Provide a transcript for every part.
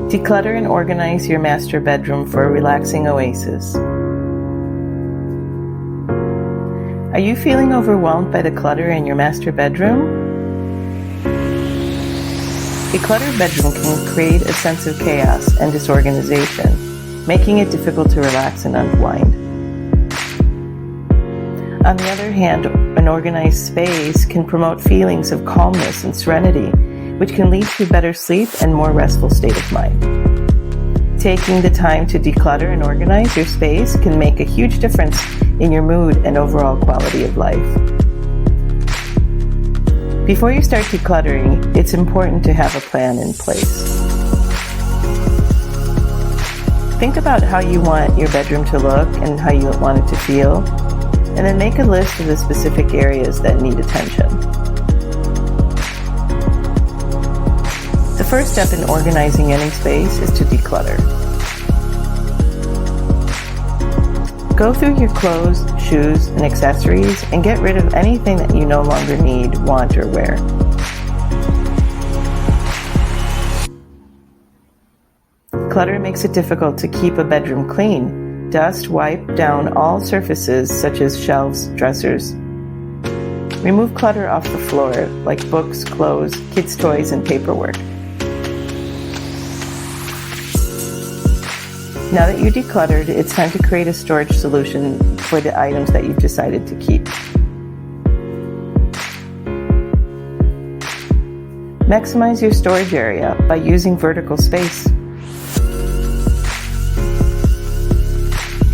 Declutter and organize your master bedroom for a relaxing oasis. Are you feeling overwhelmed by the clutter in your master bedroom? A cluttered bedroom can create a sense of chaos and disorganization, making it difficult to relax and unwind. On the other hand, an organized space can promote feelings of calmness and serenity, which can lead to better sleep and more restful state of mind. Taking the time to declutter and organize your space can make a huge difference in your mood and overall quality of life. Before you start decluttering, it's important to have a plan in place. Think about how you want your bedroom to look and how you want it to feel, and then make a list of the specific areas that need attention. The first step in organizing any space is to declutter. Go through your clothes, shoes, and accessories and get rid of anything that you no longer need, want, or wear. Clutter makes it difficult to keep a bedroom clean. Dust wipe down all surfaces such as shelves, dressers. Remove clutter off the floor, like books, clothes, kids' toys, and paperwork. Now that you decluttered, it's time to create a storage solution for the items that you've decided to keep. Maximize your storage area by using vertical space.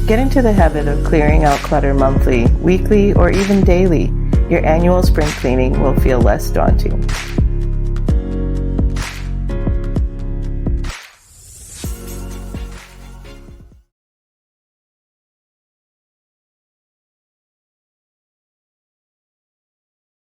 Get into the habit of clearing out clutter monthly, weekly, or even daily. Your annual spring cleaning will feel less daunting.